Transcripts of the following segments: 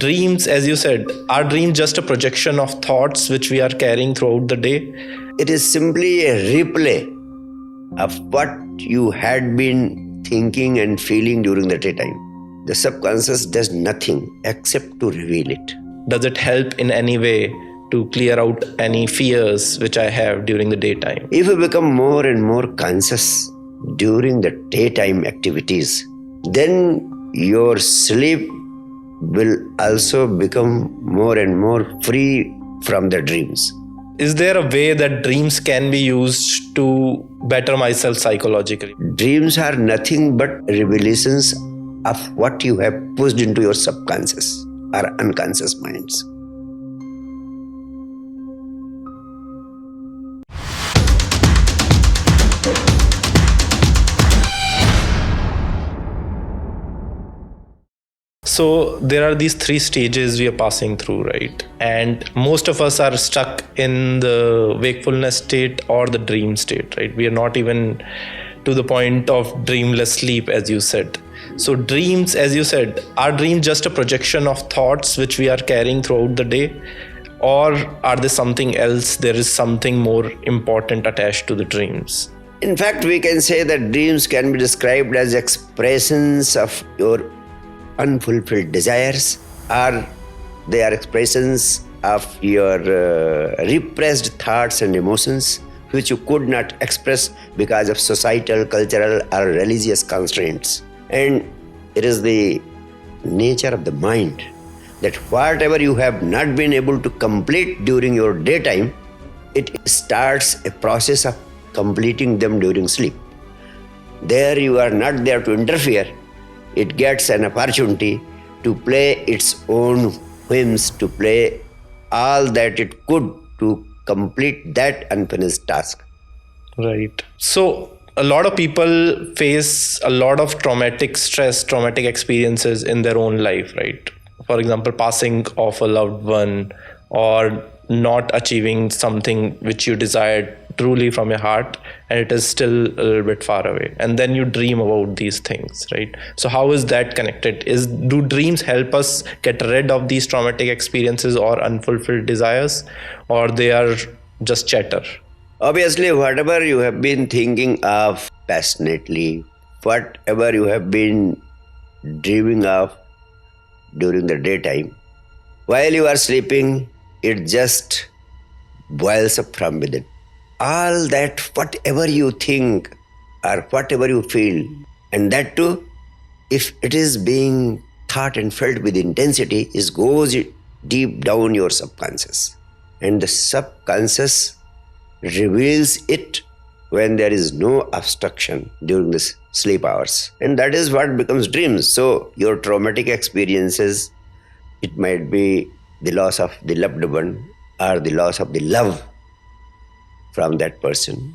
Dreams, as you said, are dreams just a projection of thoughts which we are carrying throughout the day? It is simply a replay of what you had been thinking and feeling during the daytime. The subconscious does nothing except to reveal it. Does it help in any way to clear out any fears which I have during the daytime? If you become more and more conscious during the daytime activities, then your sleep will also become more and more free from the dreams. Is there a way that dreams can be used to better myself psychologically? Dreams are nothing but revelations of what you have pushed into your subconscious or unconscious minds. So there are these three stages we are passing through, right? And most of us are stuck in the wakefulness state or the dream state, right? We are not even to the point of dreamless sleep, as you said. So dreams, as you said, are dreams just a projection of thoughts which we are carrying throughout the day? Or are they something else? There is something more important attached to the dreams? In fact, we can say that dreams can be described as expressions of your unfulfilled desires, or they are expressions of your repressed thoughts and emotions which you could not express because of societal, cultural or religious constraints. And it is the nature of the mind that whatever you have not been able to complete during your daytime, it starts a process of completing them during sleep. There you are not there to interfere. It gets an opportunity to play its own whims, to play all that it could to complete that unfinished task. Right. So a lot of people face a lot of traumatic stress, traumatic experiences in their own life, right? For example, passing of a loved one or not achieving something which you desired truly from your heart, and it is still a little bit far away. And then you dream about these things, right? So how is that connected? Do dreams help us get rid of these traumatic experiences or unfulfilled desires, or they are just chatter? Obviously, whatever you have been thinking of passionately, whatever you have been dreaming of during the daytime, while you are sleeping, it just boils up from within. All that, whatever you think or whatever you feel, and that too, if it is being thought and felt with intensity, it goes deep down your subconscious. And the subconscious reveals it when there is no obstruction during the sleep hours. And that is what becomes dreams. So your traumatic experiences, it might be the loss of the loved one or the loss of the love from that person.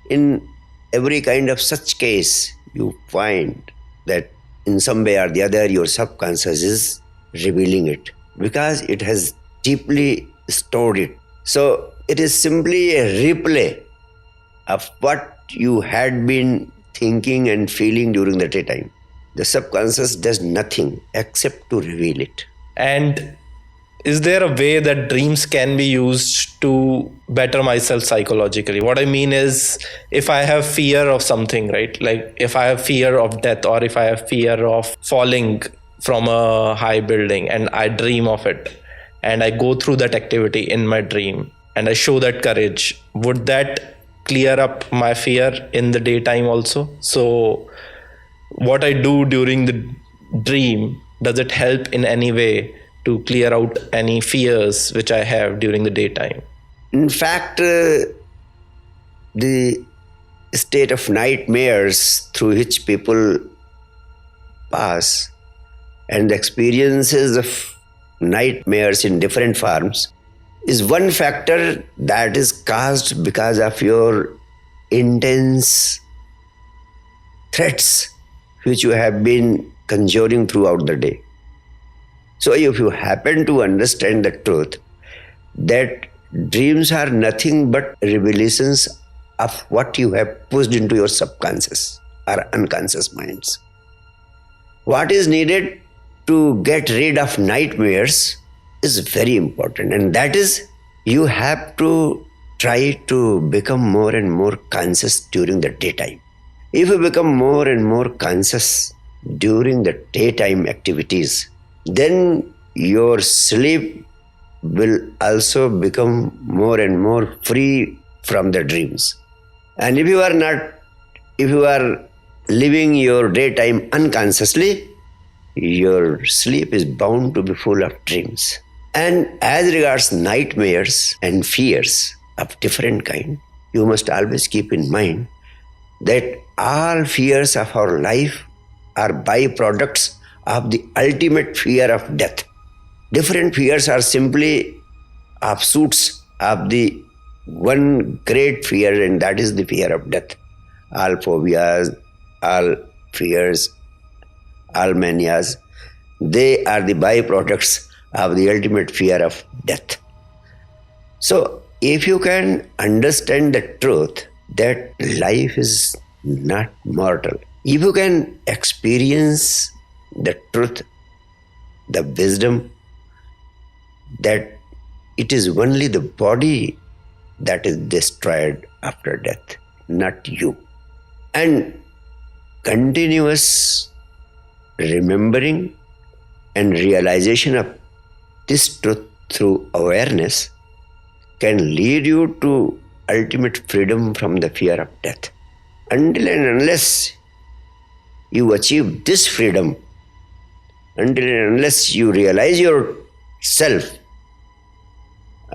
In every kind of such case, you find that in some way or the other, your subconscious is revealing it because it has deeply stored it. So it is simply a replay of what you had been thinking and feeling during the daytime. The subconscious does nothing except to reveal it. And is there a way that dreams can be used to better myself psychologically? What I mean is, if I have fear of something, right? Like if I have fear of death, or if I have fear of falling from a high building and I dream of it, and I go through that activity in my dream and I show that courage, would that clear up my fear in the daytime also? So what I do during the dream, does it help in any way to clear out any fears which I have during the daytime? In fact, the state of nightmares through which people pass and the experiences of nightmares in different forms is one factor that is caused because of your intense threats which you have been conjuring throughout the day. So if you happen to understand the truth that dreams are nothing but revelations of what you have pushed into your subconscious or unconscious minds, what is needed to get rid of nightmares is very important. And that is, you have to try to become more and more conscious during the daytime. If you become more and more conscious during the daytime activities, then your sleep will also become more and more free from the dreams. And if you are living your daytime unconsciously, your sleep is bound to be full of dreams. And as regards nightmares and fears of different kind, you must always keep in mind that all fears of our life are byproducts of the ultimate fear of death. Different fears are simply offshoots of the one great fear, and that is the fear of death. All phobias, all fears, all manias, they are the byproducts of the ultimate fear of death. So, if you can understand the truth that life is not mortal, if you can experience the truth, the wisdom that it is only the body that is destroyed after death, not you. And continuous remembering and realization of this truth through awareness can lead you to ultimate freedom from the fear of death. Until and unless you achieve this freedom, until and unless you realize yourself,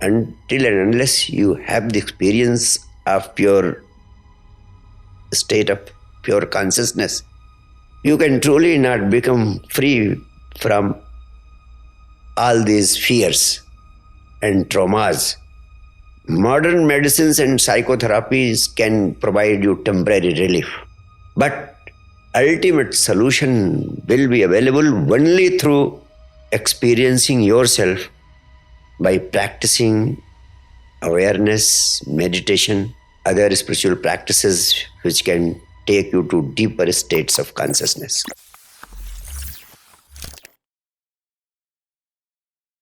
until and unless you have the experience of pure state of pure consciousness, you can truly not become free from all these fears and traumas. Modern medicines and psychotherapies can provide you temporary relief, but ultimate solution will be available only through experiencing yourself by practicing awareness, meditation, other spiritual practices which can take you to deeper states of consciousness.